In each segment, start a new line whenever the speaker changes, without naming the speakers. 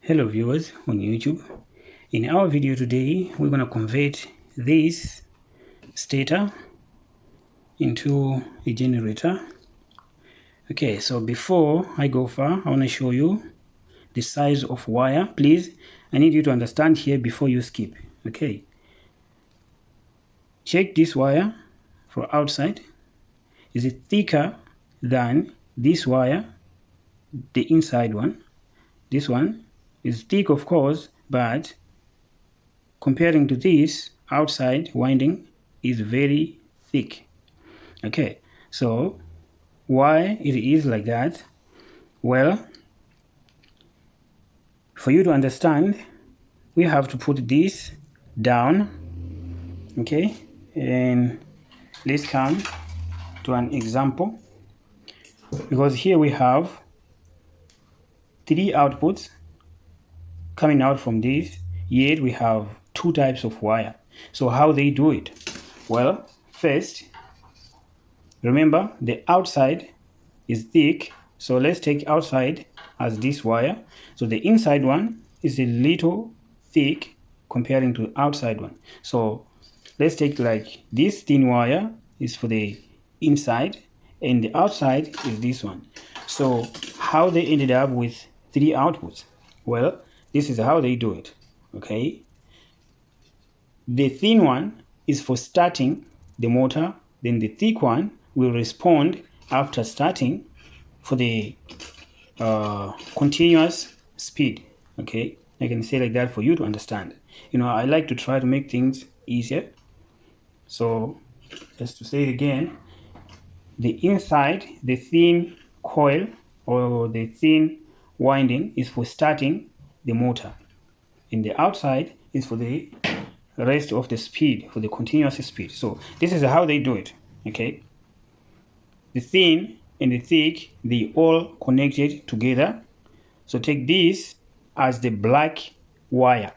Hello viewers on YouTube. In our video today, we're going to convert this stator into a generator. Okay, so before I go far, I want to show you the size of wire. Please, I need you to understand here before you skip. Okay, check this wire for outside. Is it thicker than this wire, the inside one? This one is thick, of course, but comparing to this, outside winding is very thick. Okay, so why it is like that? Well, for you to understand, we have to put this down. Okay, and let's come to an example, because here we have 3 outputs coming out from this, yet we have 2 types of wire. So how they do it? Well, first, remember the outside is thick, so let's take outside as this wire. So the inside one is a little thick comparing to the outside one. So let's take like this thin wire is for the inside and the outside is this one. So how they ended up with 3 outputs? Well, this is how they do it. Okay, the thin one is for starting the motor, then the thick one will respond after starting for the continuous speed. Okay, I can say like that for you to understand. You know, I like to try to make things easier. So just to say it again, the inside, the thin coil or the thin winding is for starting the motor, and the outside is for the rest of the speed, for the continuous speed. So this is how they do it. Okay, the thin and the thick, they all connected together. So take this as the black wire.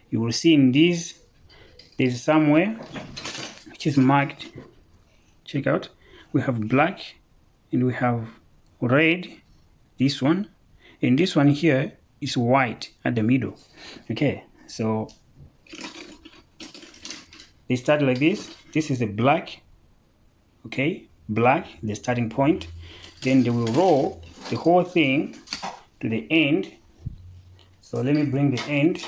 You will see in this there's somewhere which is marked. Check out, we have black and we have red, this one, and this one here is white at the middle. Okay, so they start like this. This is the black. Okay, black, the starting point. Then they will roll the whole thing to the end. So let me bring the end.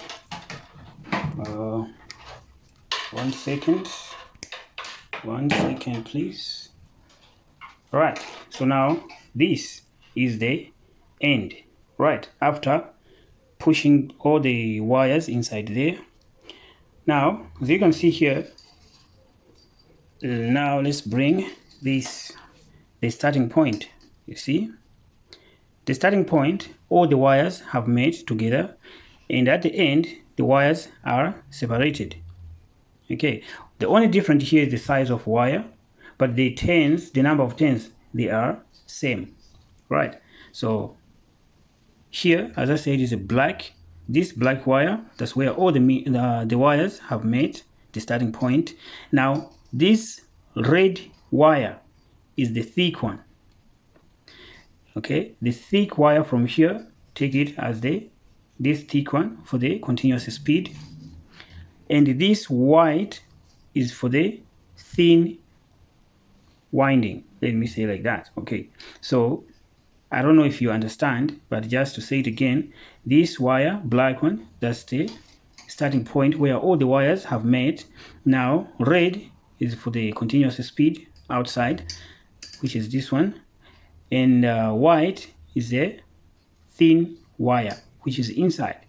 1 second. 1 second, please. All right, so now this is the end. Right after pushing all the wires inside there. Now, as you can see here, now let's bring this, the starting point. You see, the starting point, all the wires have met together, and at the end, the wires are separated. Okay, the only difference here is the size of wire, but the turns, the number of turns, they are same, right? So here, as I said, is a black. This black wire, that's where all the wires have met the starting point. Now, this red wire is the thick one. Okay, the thick wire from here, take it as this thick one for the continuous speed. And this white is for the thin winding. Let me say like that. Okay, so I don't know if you understand, but just to say it again, this wire, black one, that's the starting point where all the wires have met. Now, red is for the continuous speed outside, which is this one. And white is the thin wire, which is inside.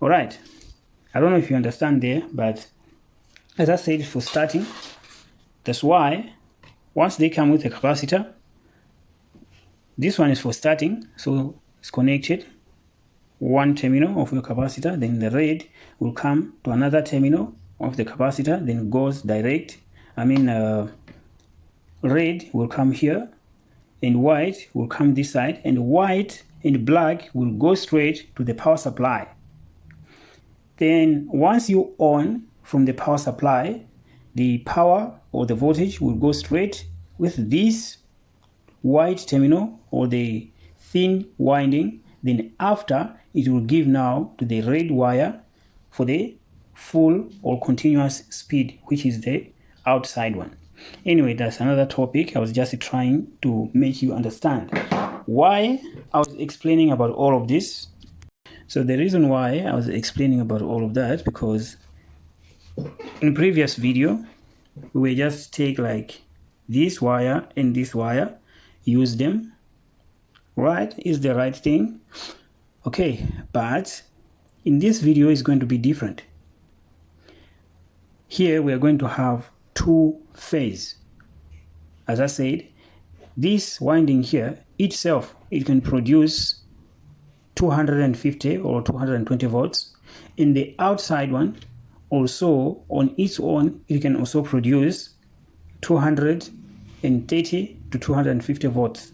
All right. I don't know if you understand there, but as I said, for starting, that's why once they come with a capacitor, this one is for starting, so it's connected one terminal of your capacitor, then the red will come to another terminal of the capacitor, then goes direct. Red will come here and white will come this side, and white and black will go straight to the power supply. Then once you on from the power supply, the power or the voltage will go straight with this white terminal or the thin winding then after it will give now to the red wire for the full or continuous speed, which is the outside one. Anyway, that's another topic. I was just trying to make you understand why I was explaining about all of this. So the reason why I was explaining about all of that, because in previous video we just take like this wire and this wire, use them, right? Is the right thing. Okay, but in this video is going to be different. Here we are going to have two phase. As I said, this winding here itself, it can produce 250 or 220 volts. In the outside one also, on its own, it can also produce 230 to 250 volts.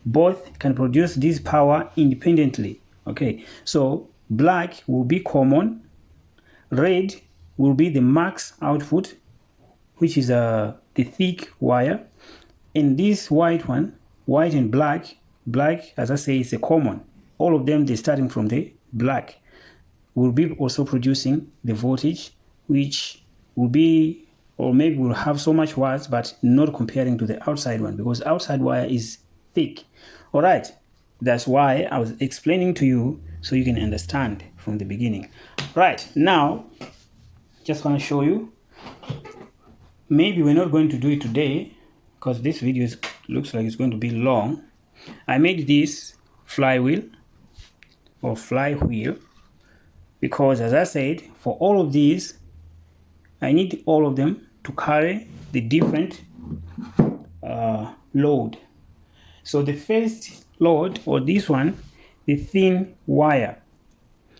Both can produce this power independently. Okay, so black will be common, red will be the max output, which is the thick wire, and this white one, white and black, as I say, is a common. All of them, they're starting from the black, will be also producing the voltage, which will be, or maybe will have so much watts, but not comparing to the outside one, because outside wire is thick. All right, that's why I was explaining to you so you can understand from the beginning. Right, now just want to show you. Maybe we're not going to do it today because this video looks like it's going to be long. I made this flywheel or flywheel because, as I said, for all of these I need all of them to carry the different load. So the first load, or this one, the thin wire,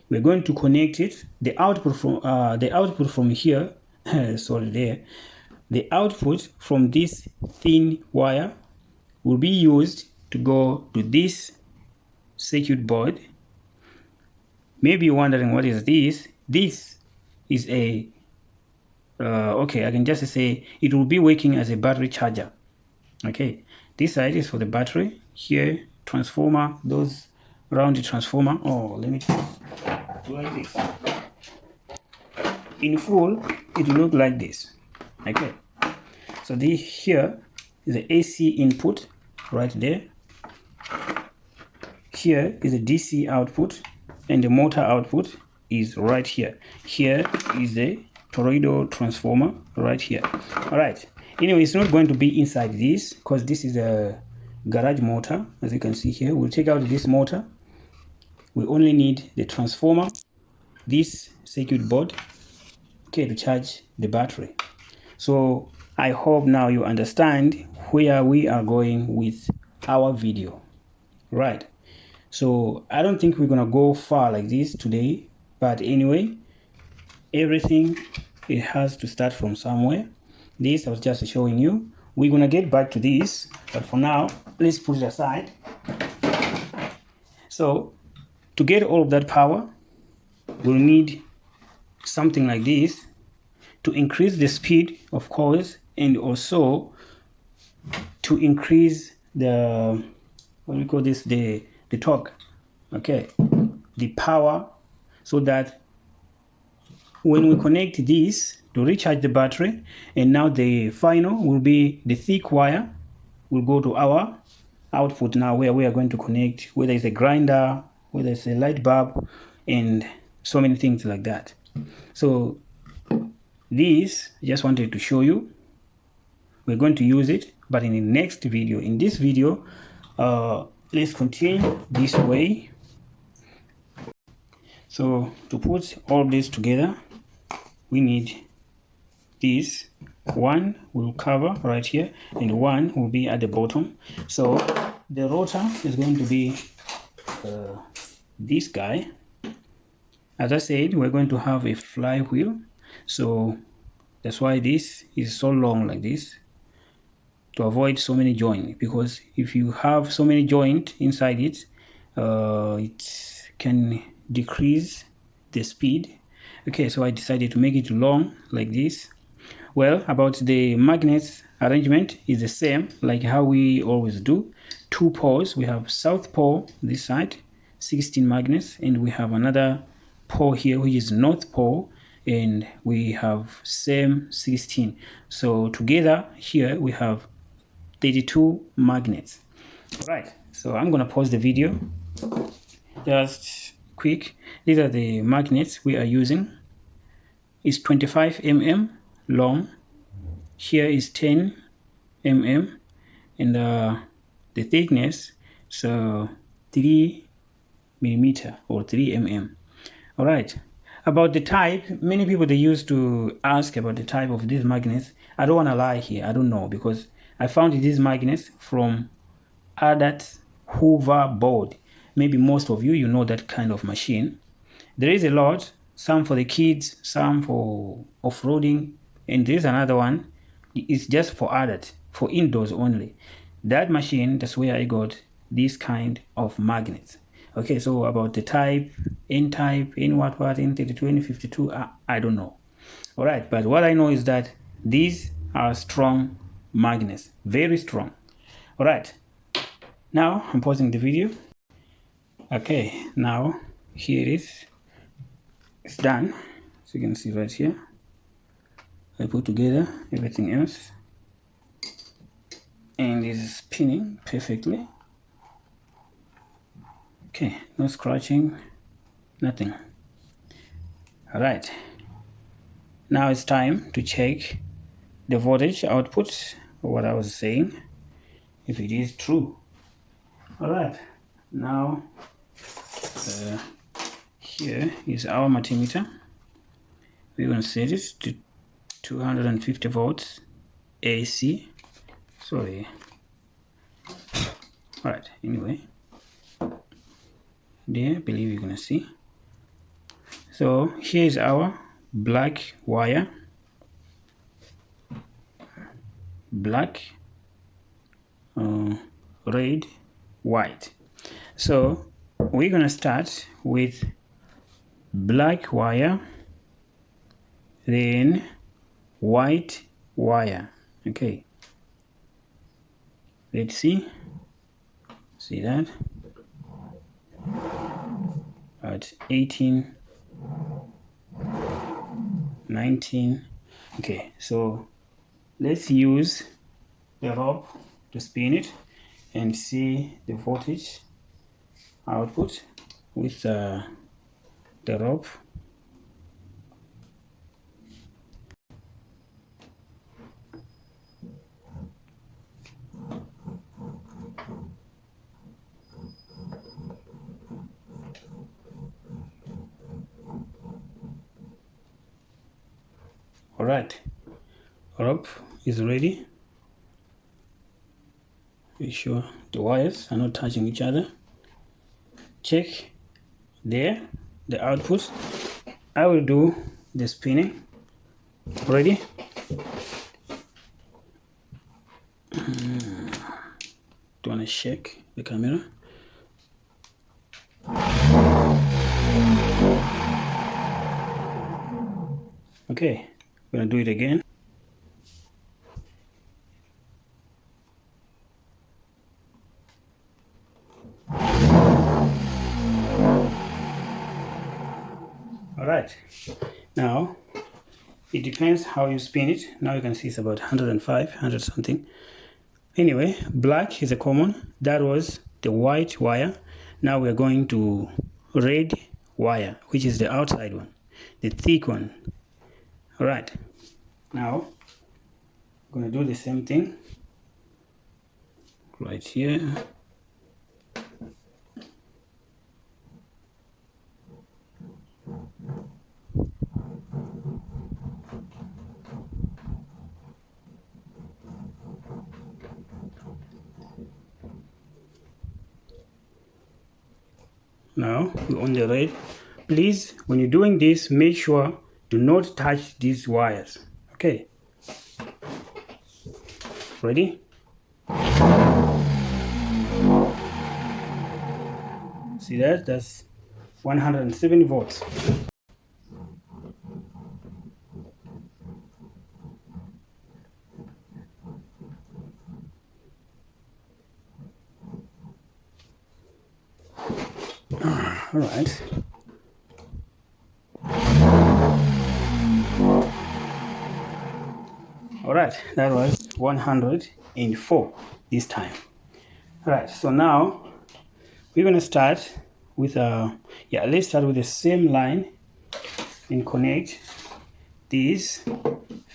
we're going to connect it. The output from here sorry, there, the output from this thin wire will be used to go to this circuit board. Maybe you're wondering, what is this? This is a okay, I can just say it will be working as a battery charger. Okay, this side is for the battery. Here, transformer, those round transformer. Oh, let me do like this. In full, it will look like this. Okay, so this here is the AC input right there. Here is the DC output, and the motor output is right here. Here is the tornado transformer right here. All right, anyway, it's not going to be inside this because this is a garage motor. As you can see here, we'll take out this motor. We only need the transformer, this circuit board, okay, to charge the battery. So I hope now you understand where we are going with our video. Right, so I don't think we're gonna go far like this today, but anyway, everything, it has to start from somewhere. This I was just showing you. We're gonna get back to this, but for now let's put it aside. So to get all of that power, we'll need something like this to increase the speed, of course, and also to increase the, what do we call this, the torque, okay, the power, so that when we connect this to recharge the battery, and now the final will be the thick wire will go to our output now, where we are going to connect, whether it's a grinder, whether it's a light bulb, and so many things like that. So this, I just wanted to show you. We're going to use it, but in the next video. In this video, let's continue this way. So to put all this together, we need this. One will cover right here, and one will be at the bottom. So the rotor is going to be this guy. As I said, we're going to have a flywheel, so that's why this is so long like this, to avoid so many joints, because if you have so many joints inside it, it can decrease the speed. Okay, so I decided to make it long like this. Well, about the magnets arrangement is the same like how we always do. Two poles, we have south pole this side, 16 magnets, and we have another pole here which is north pole, and we have same 16. So together here we have 32 magnets. All right, so I'm gonna pause the video just quick. These are the magnets we are using. It's 25 mm long. Here is 10 mm, and the thickness, so 3 millimeter or 3 mm. All right, about the type, many people they used to ask about the type of these magnets. I don't want to lie here, I don't know, because I found these magnets from adult Hoover board. Maybe most of you know that kind of machine. There is a lot, some for the kids, some for off-roading, and there is another one. It's just for adult, for indoors only. That machine, that's where I got this kind of magnets. Okay, so about the type, N-type, N-what, N32, N52, I don't know. All right, but what I know is that these are strong magnets, very strong. All right, now I'm pausing the video. Okay, now here it is. It's done. So you can see right here. I put together everything else, and it is spinning perfectly. Okay, no scratching, nothing. All right, now it's time to check the voltage output, what I was saying, if it is true. All right, now here is our multimeter. We're going to set it to 250 volts AC. Sorry. All right, anyway, there, I believe you're going to see. So here is our black wire, black, red, white. So we're going to start with black wire, then white wire. Okay, let's see that at 18, 19. Okay, so let's use the rope to spin it and see the voltage output with the rope. All right, rope is ready. Be sure the wires are not touching each other. Check there the output. I will do the spinning. Ready? Do want to shake the camera? Okay, we're gonna do it again. All right, now it depends how you spin it. Now you can see it's about 105, 100 something. Anyway, black is a common. That was the white wire. Now we're going to red wire, which is the outside one, the thick one. All right, now I'm going to do the same thing right here. Now we're on the red. Please, when you're doing this, make sure do not touch these wires. Okay, ready? See that? That's 107 volts. All All right, that was 104 this time. All right, so now we're going to start with let's start with the same line and connect these.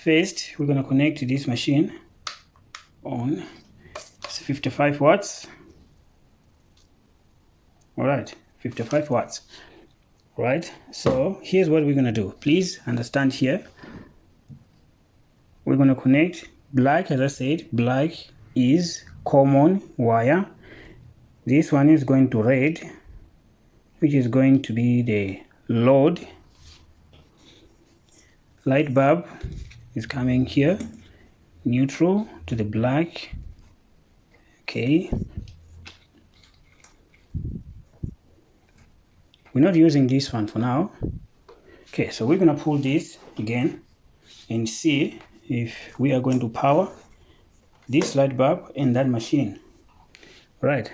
First, we're going to connect this machine on 55 watts. All right, 55 watts. All right, so here's what we're going to do. Please understand here. We're going to connect black. As I said, black is common wire. This one is going to red, which is going to be the load. Light bulb is coming here, neutral to the black. Okay, we're not using this one for now. Okay, so we're gonna pull this again and see if we are going to power this light bulb and that machine. Right.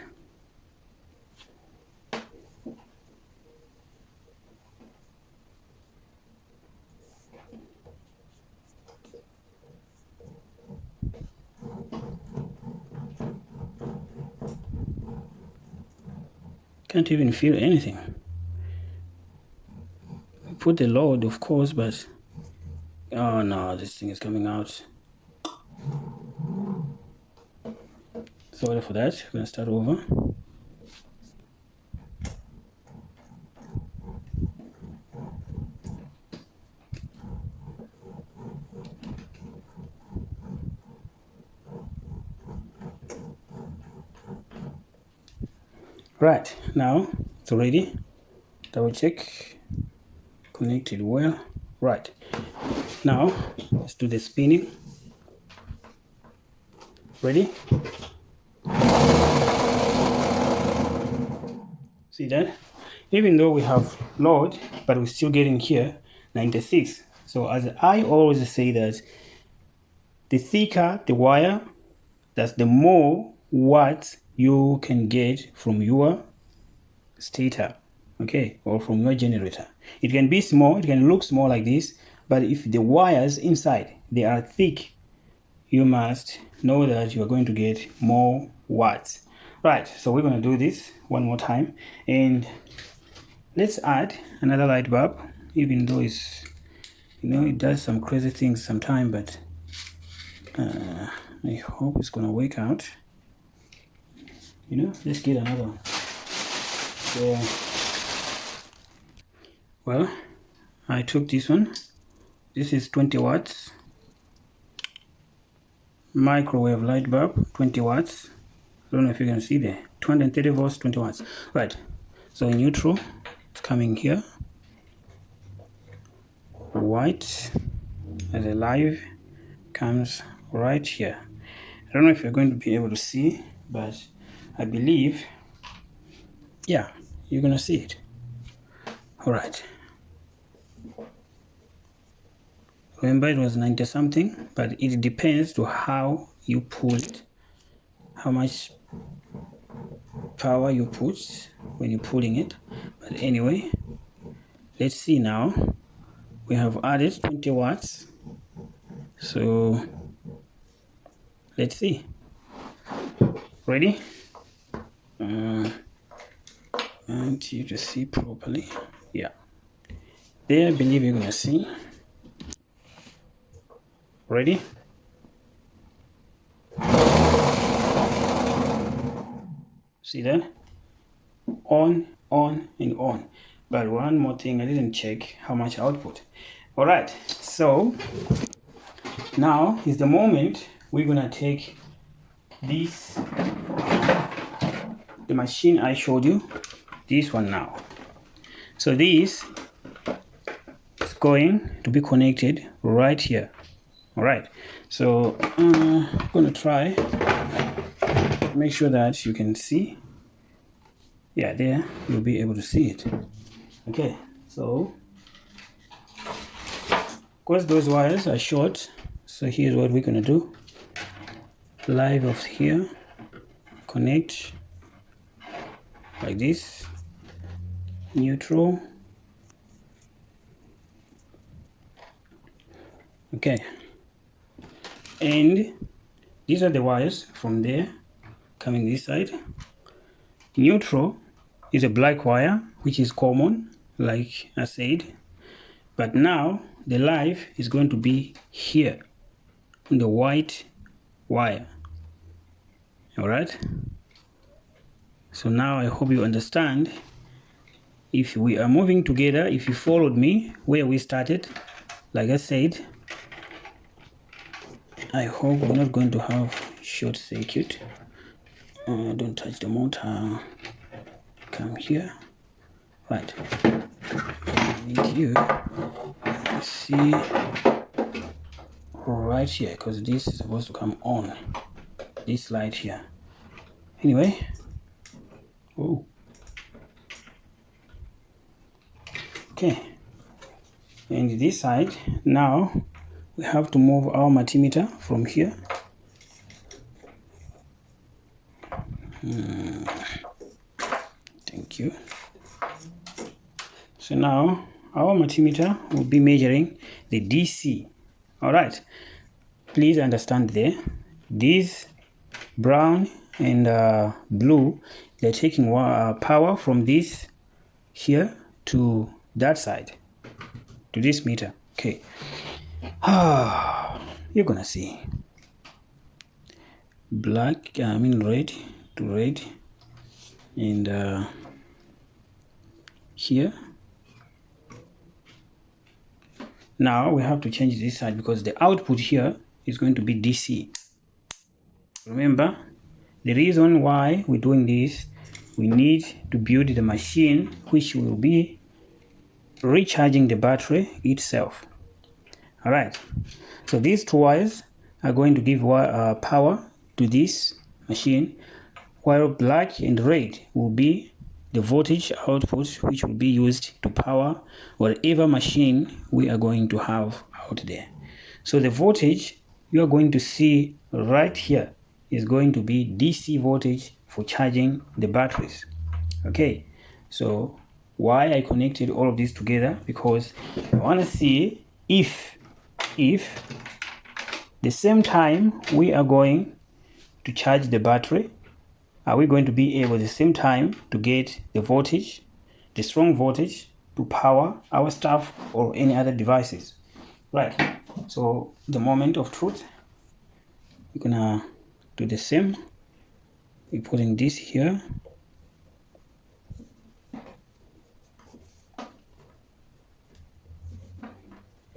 Can't even feel anything. Put the load, of course, but oh no, this thing is coming out. Sorry for that. We're gonna start over. Right, now it's ready. Double check. Connected well. Right, now let's do the spinning. Ready? See that? Even though we have load, but we're still getting here 96. So as I always say that the thicker the wire, that's the more watts you can get from your stator, okay, or from your generator. It can be small, it can look small like this, but if the wires inside they are thick, you must know that you are going to get more watts. Right, so we're going to do this one more time, and let's add another light bulb, even though it's, it does some crazy things sometimes, but I hope it's going to work out. Let's get another one. So, well, I took this one. This is 20 watts. Microwave light bulb, 20 watts. I don't know if you can see there. 230 volts, 20 watts. Right. So in neutral, it's coming here. White as a live comes right here. I don't know if you're going to be able to see, but I believe, yeah, you're gonna see it. All right. Remember, it was 90 something, but it depends to how you pull it, how much power you put when you're pulling it. But anyway, let's see now. We have added 20 watts. So let's see. Ready? And you to see properly. Yeah. There, I believe you're gonna see. Ready? See that? On, and on. But one more thing, I didn't check how much output. All right, so now is the moment we're gonna take this, the machine I showed you, this one now. So this is going to be connected right here. All right, so I'm gonna try, make sure that you can see. Yeah, there, you'll be able to see it. Okay, so of course those wires are short, so here's what we're gonna do. Live off here, connect like this, neutral. Okay, and these are the wires from there coming this side. Neutral is a black wire, which is common, like I said, but now the live is going to be here on the white wire. All right, so now I hope you understand. If we are moving together, if you followed me where we started, like I said, I hope we're not going to have short circuit. Don't touch the motor. Come here. Right. I need you to see right here, because this is supposed to come on. This light here. Anyway. Oh. Okay. And this side, now we have to move our multimeter from here. Thank you. So now our multimeter will be measuring the DC. All right. Please understand there. These brown and blue, they're taking power from this here to that side, to this meter. Okay. You're gonna see black, red to red, and here. Now we have to change this side because the output here is going to be DC. Remember, the reason why we're doing this, we need to build the machine which will be recharging the battery itself. All right, so these two wires are going to give power to this machine, while black and red will be the voltage output which will be used to power whatever machine we are going to have out there. So the voltage you are going to see right here is going to be DC voltage for charging the batteries. Okay, so why I connected all of this together, because I want to see if the same time we are going to charge the battery, are we going to be able at the same time to get the voltage, the strong voltage, to power our stuff or any other devices. Right, so the moment of truth, we're gonna do the same. We're putting this here.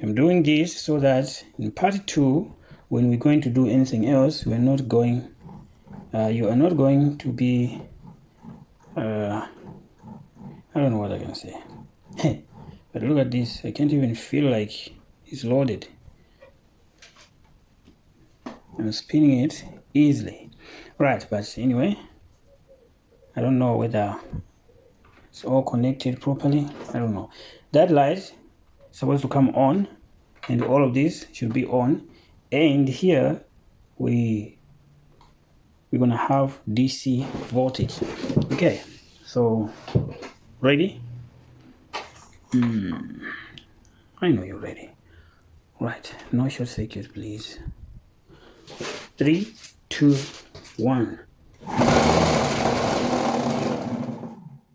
I'm doing this so that in part 2, when we're going to do anything else, we're not going you are not going to be I don't know what I can say. But look at this, I can't even feel like it's loaded. I'm spinning it easily. Right, but anyway, I don't know whether it's all connected properly. I don't know. That light is supposed to come on, and all of this should be on, and here we're gonna have DC voltage. Okay, so ready? I know you're ready. Right, no short circuit, please. 3, 2, 1.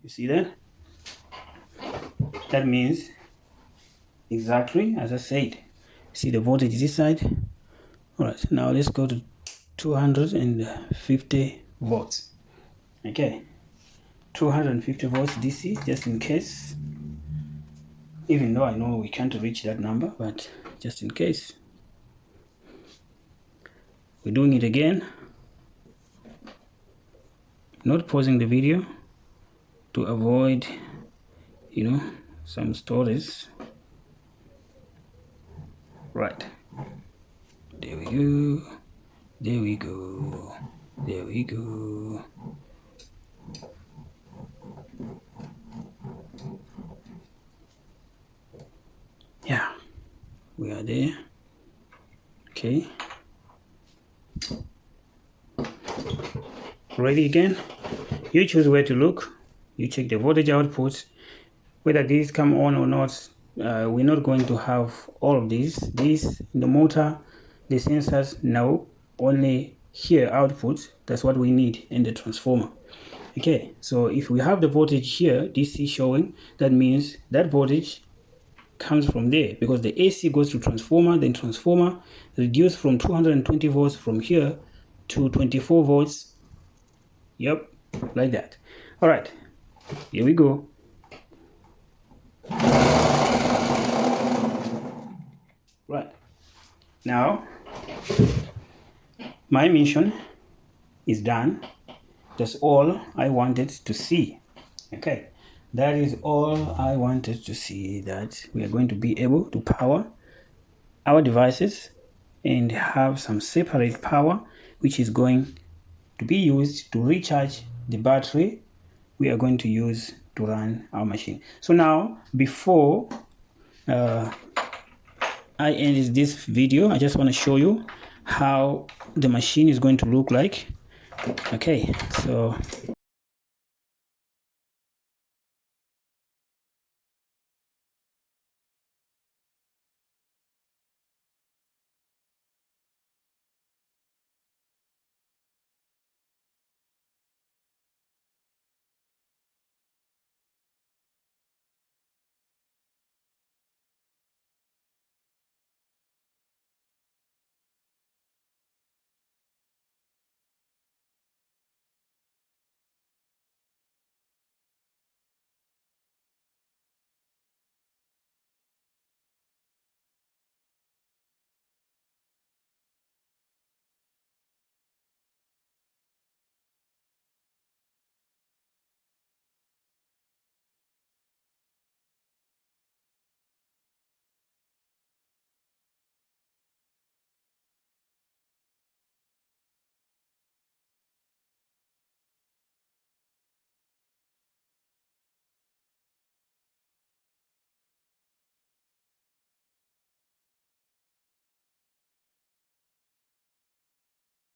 You see that? That means exactly as I said. See the voltage this side? Alright, now let's go to 250 volts. Okay, 250 volts DC, just in case. Even though I know we can't reach that number, but just in case. We're doing it again. Not pausing the video to avoid, some stories. Right. There we go. There we go. There we go. Yeah, we are there. Okay. Ready again? You choose where to look. You check the voltage output, whether these come on or not. We're not going to have all of these. This in the motor the sensors know only here output. That's what we need in the transformer. Okay, so if we have the voltage here, DC showing, that means that voltage comes from there, because the AC goes to transformer, then transformer reduced from 220 volts from here to 24 volts. Yep, like that. All right, here we go. Right, now my mission is done. That's all I wanted to see. Okay, that is all I wanted to see, that we are going to be able to power our devices and have some separate power which is going to be used to recharge the battery we are going to use to run our machine. So now, before I end this video, I just want to show you how the machine is going to look like. Okay, so